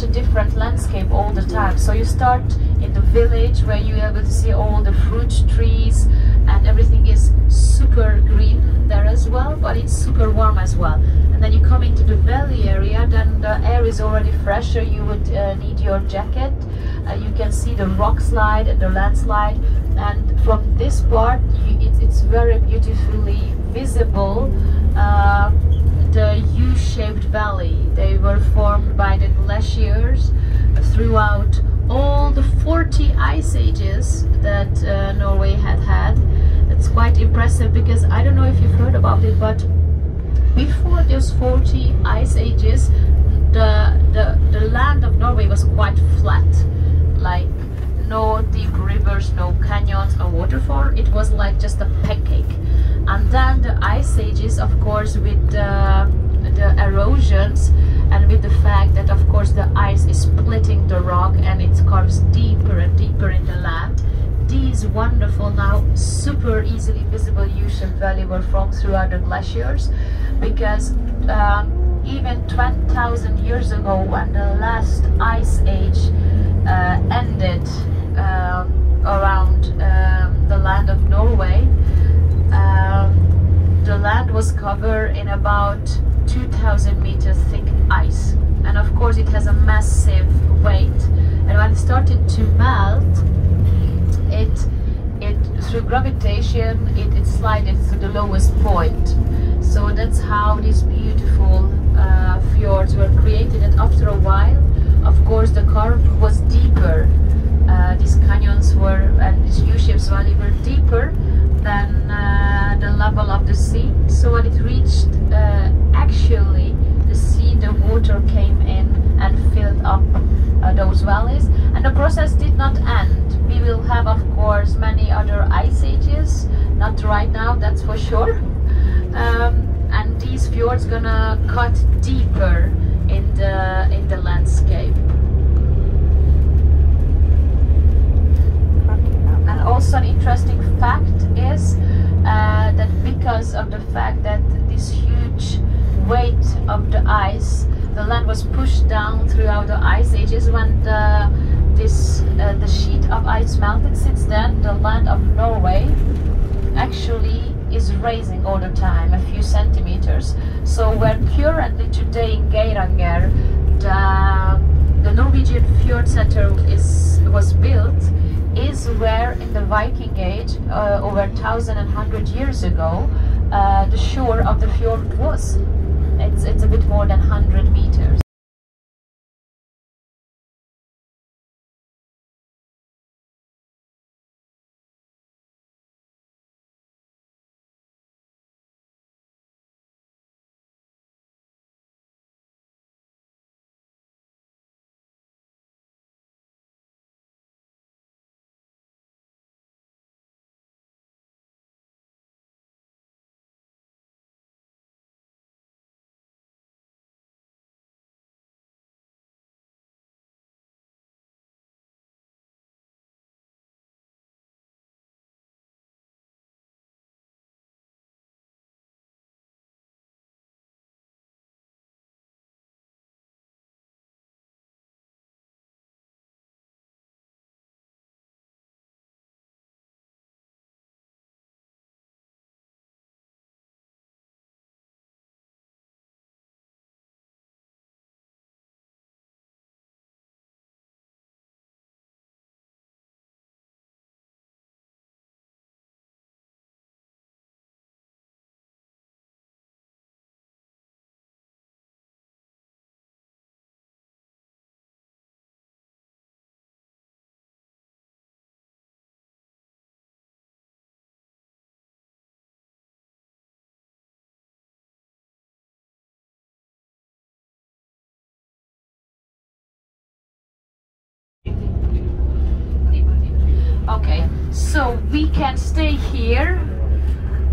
a different landscape all the time. So you start in the village where you're able to see all the fruit trees and everything is super green there as well, but it's super warm as well. And then you come into the valley area, then the air is already fresher, you would need your jacket. You can see the rock slide and the landslide, and from this part it's very beautifully visible. The U-shaped valley, they were formed by the glaciers throughout all the 40 ice ages that Norway had. It's quite impressive, because I don't know if you've heard about it, but before those 40 ice ages, the land of Norway was quite flat, like no deep rivers, no canyons, no waterfall. It was like just a pancake. And then the ice ages, of course, with the erosions and with the fact that, of course, the ice is splitting the rock and it comes deeper and deeper in the land, these wonderful, now super easily visible U-shaped valley were formed throughout the glaciers. Because even 20,000 years ago, when the last ice age ended around the land of Norway, the land was covered in about 2,000 meters thick ice, and of course it has a massive weight, and when it started to melt, it through gravitation it slided to the lowest point. So that's how these beautiful fjords were created, and after a while, of course, the curve was deeper. These canyons were, and these U-shaped valley were deeper than the level of the sea. So when it reached actually the sea, the water came in and filled up those valleys, and the process did not end. We will have, of course, many other ice ages, not right now, that's for sure. And these fjords gonna cut deeper in the landscape. And also an interesting fact is that because of the fact that this huge weight of the ice, the land was pushed down throughout the ice ages. When the sheet of ice melted, since then the land of Norway actually is raising all the time, a few centimeters. So where currently today in Geiranger the Norwegian Fjord Center was built, is where in the Viking Age, over 1,100 years ago, the shore of the fjord was. It's a bit more than 100 meters. Okay, so we can stay here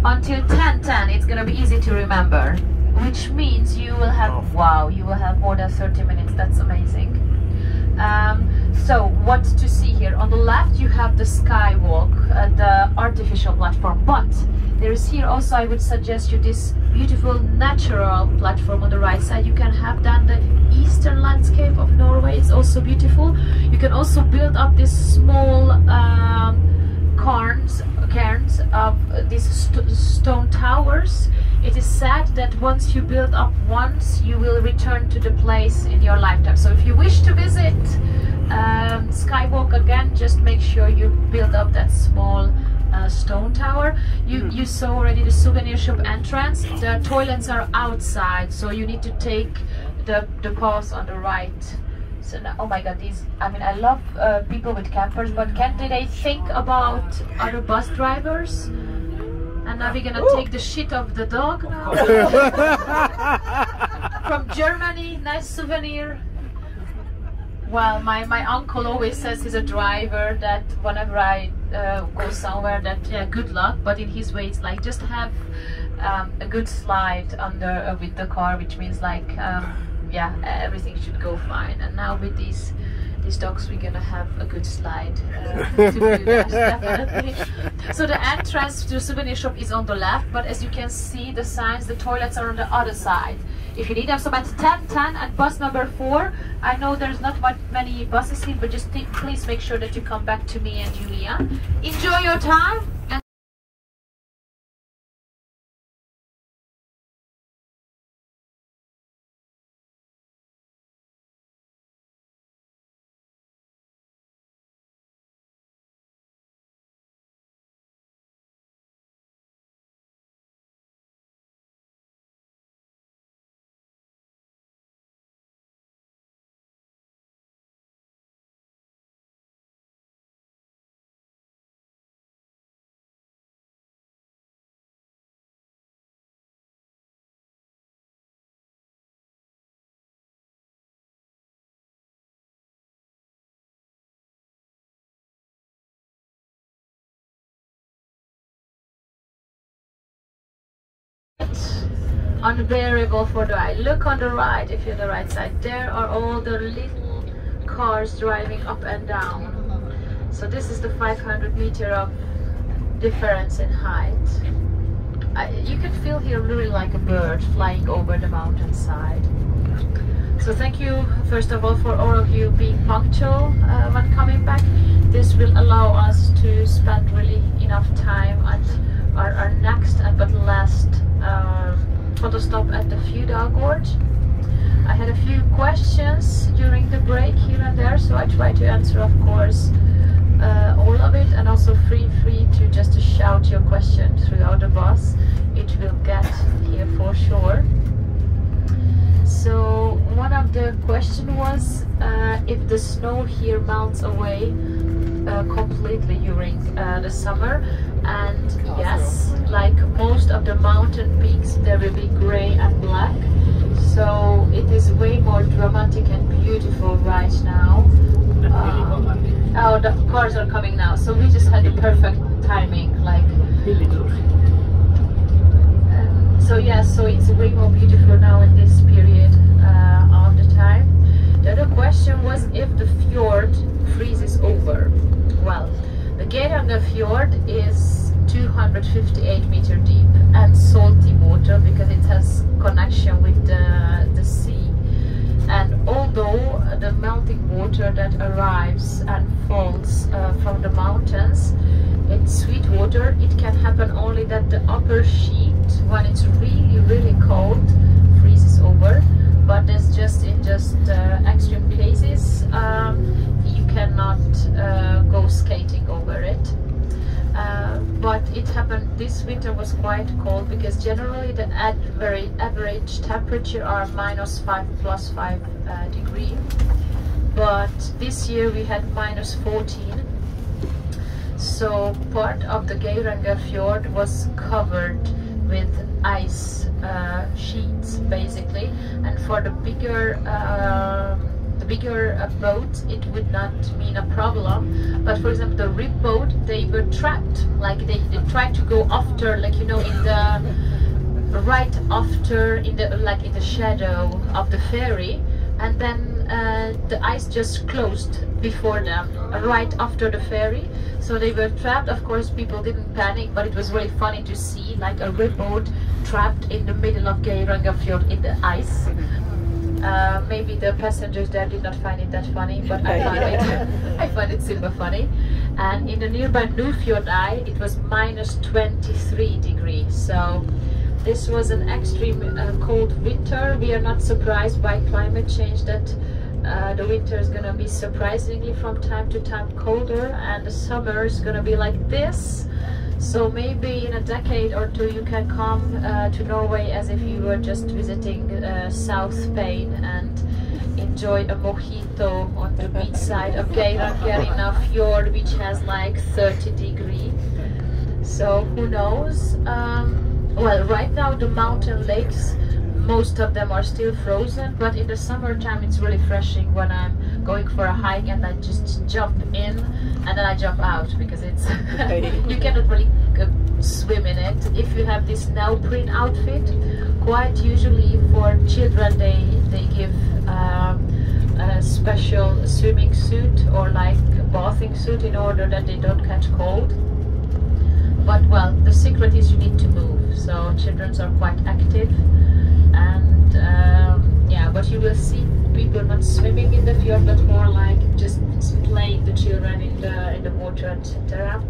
until 10:10. It's gonna be easy to remember, which means you will have, wow, you will have more than 30 minutes. That's amazing. So what to see here? On the left you have the skywalk, the artificial platform, but there is here also, I would suggest you, this beautiful natural platform on the right side. You can have done the eastern landscape of Norway. It's also beautiful. You can also build up these small cairns of these stone towers. It is said that once you build up once, you will return to the place in your lifetime. So if you wish to visit Skywalk again, just make sure you build up that small stone tower. You saw already the souvenir shop entrance. The toilets are outside, so you need to take the path on the right. So now, oh my god, these, I mean, I love people with campers, but can't they think about other bus drivers? And now we're gonna take the shit of the dog now. From Germany, nice souvenir. Well, my uncle always says he's a driver, that whenever I go somewhere, that yeah, good luck, but in his way it's like just have a good slide under with the car, which means like yeah, everything should go fine. And now with these dogs we're gonna have a good slide to do that, definitely. So the entrance to the souvenir shop is on the left, but as you can see the signs, the toilets are on the other side if you need them. So at 10:10 at bus number 4, I know there's not many buses here, but just please make sure that you come back to me and Julia. Enjoy your time. Unbearable for the eye. Look on the right, if you're on the right side, there are all the little cars driving up and down. So this is the 500 meter of difference in height. You can feel here really like a bird flying over the mountainside. So thank you first of all for all of you being punctual when coming back. This will allow us to spend really enough time at our next but last photo stop at the Fjords Gorge. I had a few questions during the break here and there, so I try to answer, of course, all of it, and also free to just shout your question throughout the bus. It will get here for sure. So one of the questions was if the snow here melts away completely during the summer, and yes, like most of the mountain peaks, there will be gray and black, so it is way more dramatic and beautiful right now. Oh, the cars are coming now, so we just had the perfect timing, like so yes, so it's way more beautiful now in this period of the time. The other question was if the fjord freezes over. Well, the Geiranger Fjord is 258 meter deep and salty water because it has connection with the sea. And although the melting water that arrives and falls from the mountains, it's sweet water, it can happen only that the upper sheet, when it's really cold, freezes over. But that's just in extreme cases. You cannot go skating over it. But it happened, this winter was quite cold because generally the average temperature are -5 +5 degree. But this year we had -14. So part of the Geiranger Fjord was covered with ice sheets basically, and for the bigger boat it would not mean a problem. But for example the rib boat, they were trapped, like they tried to go after, like you know, in the right after in the shadow of the ferry, and then the ice just closed before them, right after the ferry. So they were trapped. Of course, people didn't panic, but it was really funny to see like a rowboat trapped in the middle of Geiranger Fjord in the ice. Maybe the passengers there did not find it that funny, but I found it. I find it super funny. And in the nearby Nordfjord, it was minus 23 degrees. So this was an extreme cold winter. We are not surprised by climate change that the winter is gonna be surprisingly from time to time colder, and the summer is gonna be like this. So maybe in a decade or two you can come to Norway as if you were just visiting South Spain and enjoy a mojito on the beach side of Geiranger in a fjord which has like 30 degrees. So who knows? Well, right now the mountain lakes, most of them are still frozen, but in the summertime it's really refreshing when I'm going for a hike and I just jump in and then I jump out, because it's you cannot really swim in it. If you have this neoprene outfit, quite usually for children they give a special swimming suit or like a bathing suit in order that they don't catch cold. But well, the secret is you need to move, so children are quite active. And yeah, but you will see people not swimming in the fjord, but more like just playing the children in the water, etc.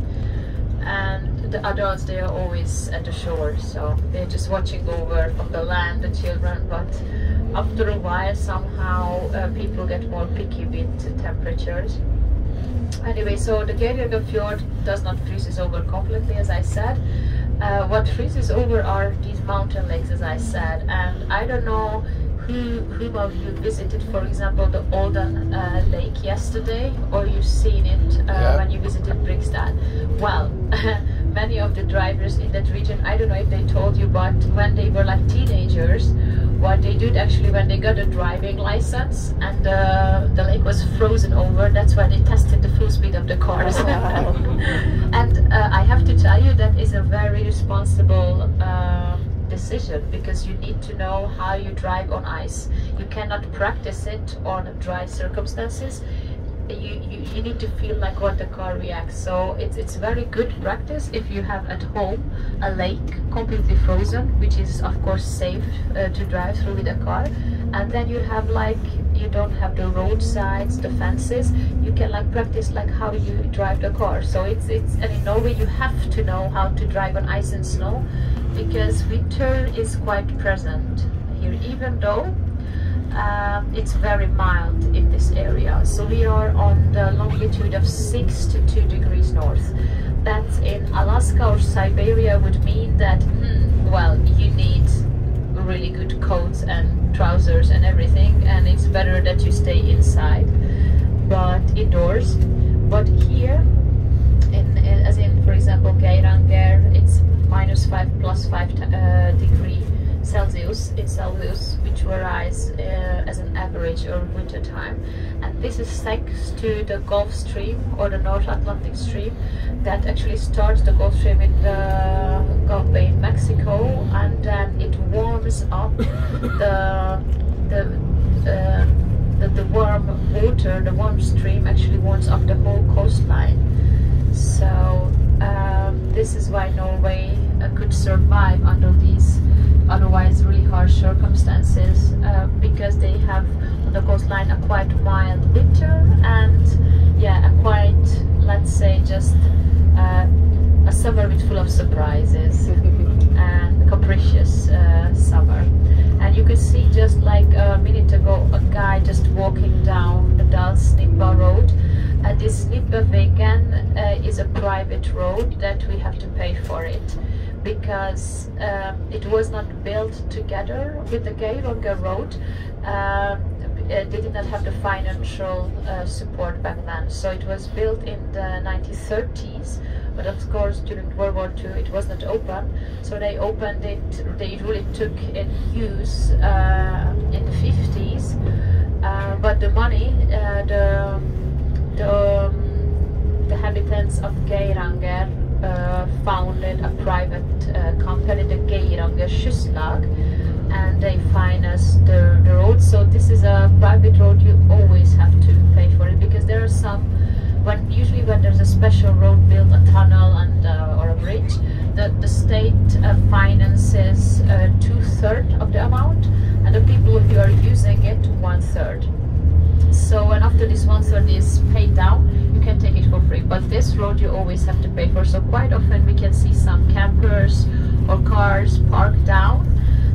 And the adults, they are always at the shore, so they're just watching over from the land, the children. But after a while, somehow people get more picky with temperatures. Anyway, so the Geiranger Fjord does not freeze over completely, as I said. What freezes over are these mountain lakes, as I said, and I don't know who of you visited, for example, the Olden lake yesterday, or you've seen it when you visited Brigstad. Well, many of the drivers in that region, I don't know if they told you, but when they were like teenagers, what they did actually when they got a driving license and the lake was frozen over, that's why they tested the full speed of the cars. And I have to tell you, that is a very responsible decision, because you need to know how you drive on ice. You cannot practice it on dry circumstances. You need to feel like what the car reacts. So it's very good practice if you have at home a lake completely frozen, which is of course safe to drive through with a car, and then you have like, you don't have the roadsides, the fences, you can like practice like how you drive the car. So it's and in Norway you have to know how to drive on ice and snow, because winter is quite present here, even though it's very mild in this area. So we are on the longitude of 6 to 2 degrees north. That in Alaska or Siberia would mean that, well, you need really good coats and trousers and everything, and it's better that you stay inside, but indoors. But here, as in, for example, Geiranger, it's -5 +5 degrees Celsius in Celsius, which varies as an average over winter time. And this is thanks to the Gulf Stream, or the North Atlantic Stream, that actually starts the Gulf Stream in the Gulf Bay in Mexico, and then it warms up the warm water, the warm stream actually warms up the whole coastline. So this is why Norway could survive under these otherwise really harsh circumstances, because they have on the coastline a quite mild winter and yeah, a quite, let's say, just a summer with full of surprises and capricious summer. And you could see just like a minute ago a guy just walking down the dalsniba road. This Snibbevägen is a private road that we have to pay for it, because it was not built together with the Geiranger road. They did not have the financial support back then, so it was built in the 1930s, but of course during World War II it was not open, so they opened it, they really took in use in the 50s, but the money, the inhabitants of Geiranger founded a private company, the Geiranger Kystlag, and they finance the road. So this is a private road. You always have to pay for it, because there are some, usually when there's a special road built, a tunnel and or a bridge, the state finances 2/3 of the amount, and the people who are using it 1/3. So when after this 1/3 is paid down, you can take it for free. But this road you always have to pay for. So quite often we can see some campers or cars parked down,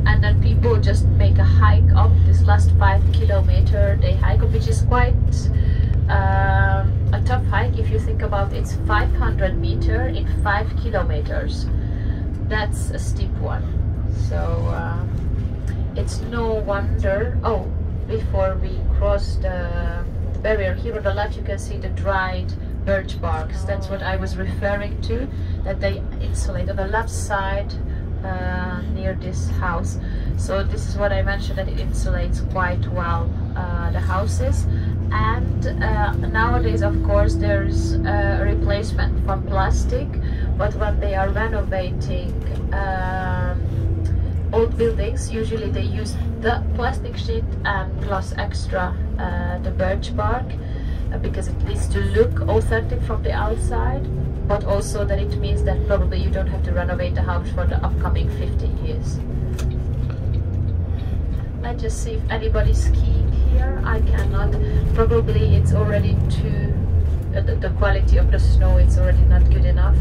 and then people just make a hike up this last 5 kilometers. They hike up, which is quite a tough hike if you think about it's 500 meters in 5 kilometers. That's a steep one. So it's no wonder. Oh, before we cross the barrier, here on the left you can see the dried birch barks. That's what I was referring to, that they insulate on the left side near this house. So this is what I mentioned, that it insulates quite well the houses. And nowadays, of course, there's a replacement from plastic, but when they are renovating old buildings, usually they use the plastic sheet and plus extra the birch bark, because it needs to look authentic from the outside, but also that it means that probably you don't have to renovate the house for the upcoming 50 years. Let's just see if anybody's skiing here. I cannot. Probably it's already too, the quality of the snow, it's already not good enough.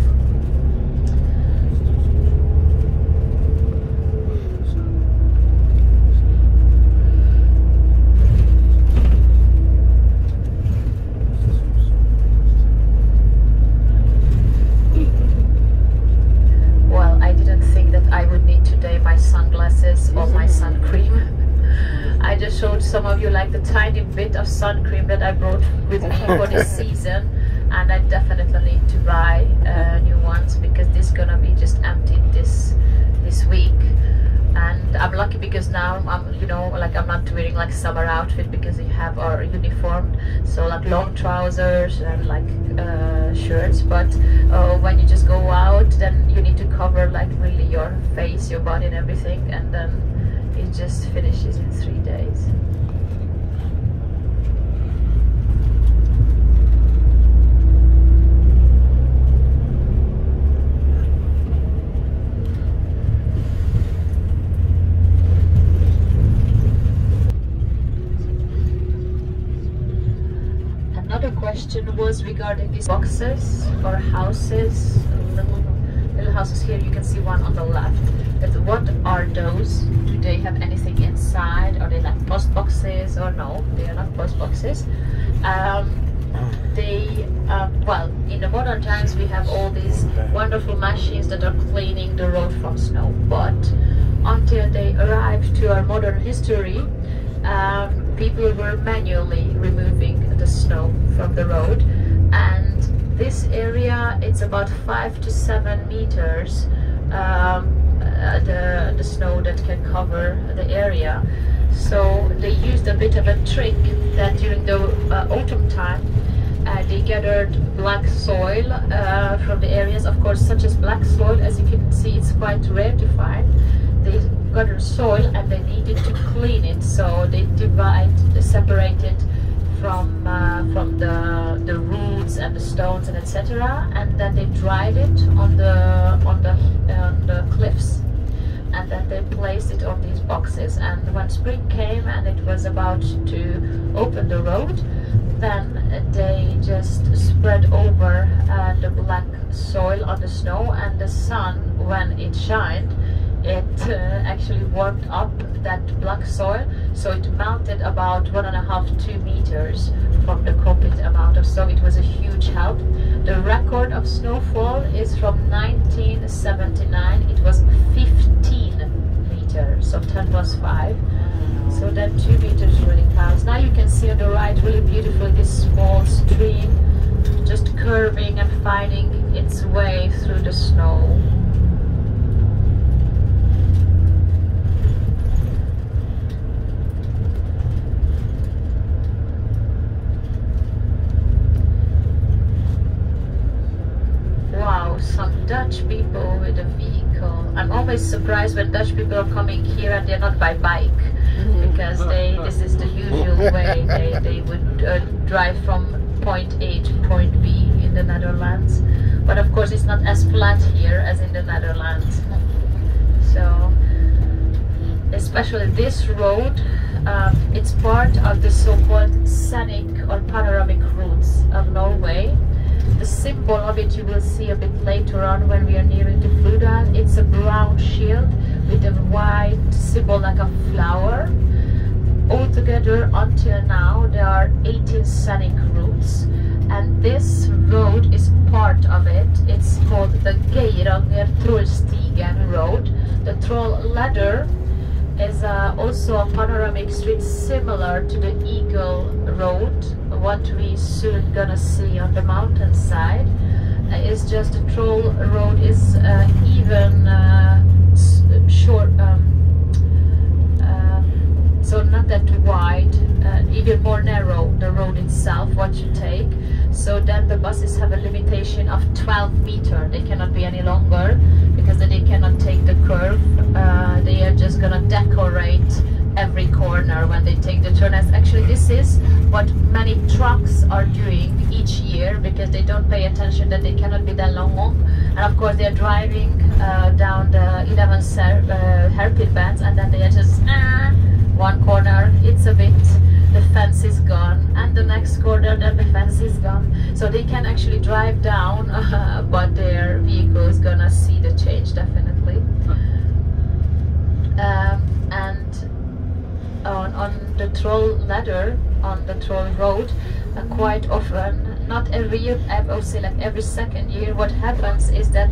Well, I didn't think that I would need today my sunglasses or my sun cream. I just showed some of you like the tiny bit of sun cream that I brought with me for this season, and I definitely need to buy new ones, because this is gonna be just emptied this week. And I'm lucky because now I'm, you know, like I'm not wearing like summer outfit, because we have our uniform, so like long trousers and like shirts. But when you just go out, then you need to cover like really your face, your body and everything, and then it just finishes in 3 days. Another question was regarding these boxes or houses, little houses. Here you can see one on the left. What are those? Do they have anything inside? Are they like post boxes or no? They are not post boxes. Well, in the modern times we have all these wonderful machines that are cleaning the road from snow, but until they arrived to our modern history, people were manually removing the snow from the road. And this area, it's about 5 to 7 meters, the snow that can cover the area. So they used a bit of a trick that during the autumn time, they gathered black soil from the areas, of course, such as black soil. As you can see, it's quite rare to find. They gathered soil and they needed to clean it, so they separated from the roots and the stones and etc. And then they dried it on the cliffs, and then they placed it on these boxes. And when spring came and it was about to open the road, then they just spread over the black soil on the snow, and the sun, when it shined, it actually warmed up that black soil, so it melted about 1.5–2 meters from the copied amount of snow. It was a huge help. The record of snowfall is from 1979. It was 15 meters, so 10 plus 5. So that 2 meters really counts. Now you can see on the right, really beautiful, this small stream just curving and finding its way through the snow. Wow, some surprised when Dutch people are coming here and they're not by bike, because this is the usual way they would drive from point A to point B in the Netherlands. But of course it's not as flat here as in the Netherlands. So especially this road, it's part of the so-called scenic or panoramic routes of Norway. The symbol of it you will see a bit later on when we are nearing to Fludal. It's a brown shield with a white symbol like a flower. Altogether, until now, there are 18 scenic routes, and this road is part of it. It's called the Geiranger Trollstigen Road. The Troll Ladder is also a panoramic street similar to the Eagle Road, what we soon gonna see on the mountainside. It's just the Troll Road is even short, so not that wide, even more narrow, the road itself, what you take. So then the buses have a limitation of 12 meters. They cannot be any longer because then they cannot take the curve. They are just gonna decorate every corner when they take the turn. As actually this is what many trucks are doing each year, because they don't pay attention that they cannot be that long. And of course they're driving down the 11 hairpin bands, and then they are just one corner, it's a bit, the fence is gone, and the next corner, then the fence is gone. So they can actually drive down, but their vehicle is gonna see the change definitely. And on the Troll Ladder, on the Troll Road, quite often, not every year, I would say like every second year, what happens is that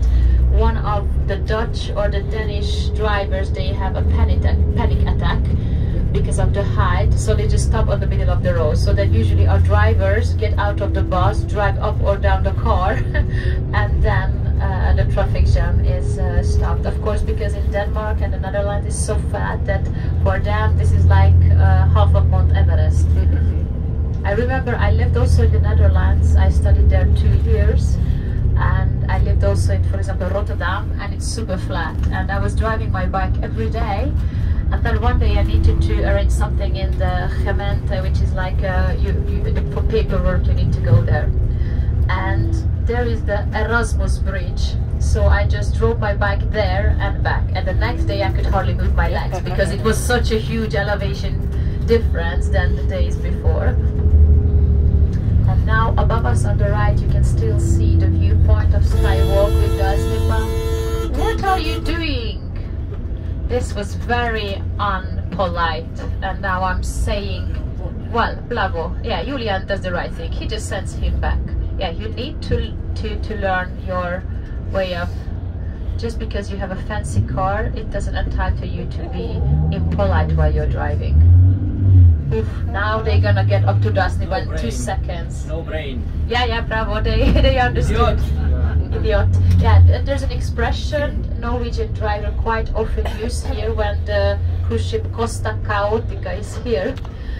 one of the Dutch or the Danish drivers, they have a panic attack because of the height, so they just stop on the middle of the road. So that usually our drivers get out of the bus, drive up or down the car, and then the traffic jam is stopped. Of course, because in Denmark and the Netherlands is so flat that for them this is like half of Mount Everest. I remember I lived also in the Netherlands. I studied there 2 years, and I lived also in, for example, Rotterdam, and it's super flat. And I was driving my bike every day. And then one day I needed to arrange something in the gemeente, which is like for paperwork you need to go there. And there is the Erasmus Bridge. So I just drove my bike there and back. And the next day I could hardly move my legs because it was such a huge elevation difference than the days before. And now above us on the right you can still see the viewpoint of Skywalk with dalsniba. What are you doing? This was very unpolite, and now I'm saying, well, bravo. Yeah, Julian does the right thing. He just sends him back. Yeah, you need to learn your way of, just because you have a fancy car, it doesn't entitle you to be impolite while you're driving. Oof, now they're gonna get up to dalsniba in 2 seconds. No brain. Yeah, bravo, they understood. Idiot. Yeah, there's an expression Norwegian driver quite often use here when the cruise ship Costa Chaotica is here,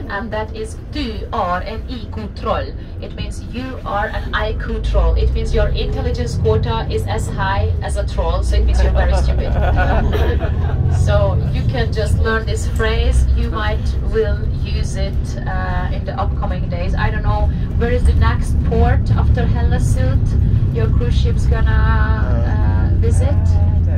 and that is du are en IQ-troll. It means you are an IQ troll. It means your intelligence quota is as high as a troll, so it means you're very stupid. So you can just learn this phrase. You will use it in the upcoming days. I don't know, where is the next port after Hellesylt your cruise ship's gonna visit?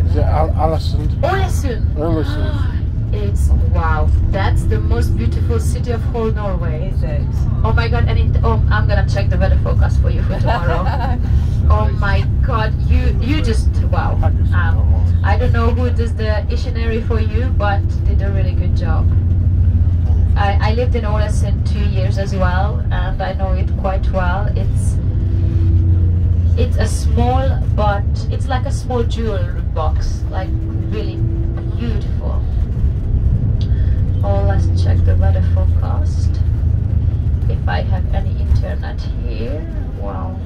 Is it Ålesund? Ålesund. It's, wow, that's the most beautiful city of whole Norway. Is it? Oh my god, and I'm gonna check the weather forecast for you for tomorrow. Oh my god, you just, wow. I don't know who does the itinerary for you, but did a really good job. I lived in Ålesund 2 years as well, and I know it quite well. It's a small, but it's like a small jewelry box, like really beautiful. Oh, let's check the weather forecast. If I have any internet here. Wow.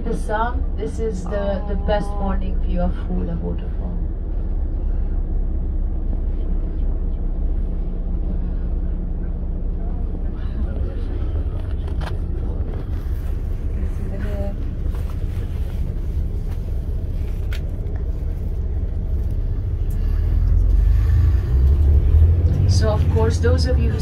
the sun, this is the best morning view of Hula waterfall. So of course, those of you who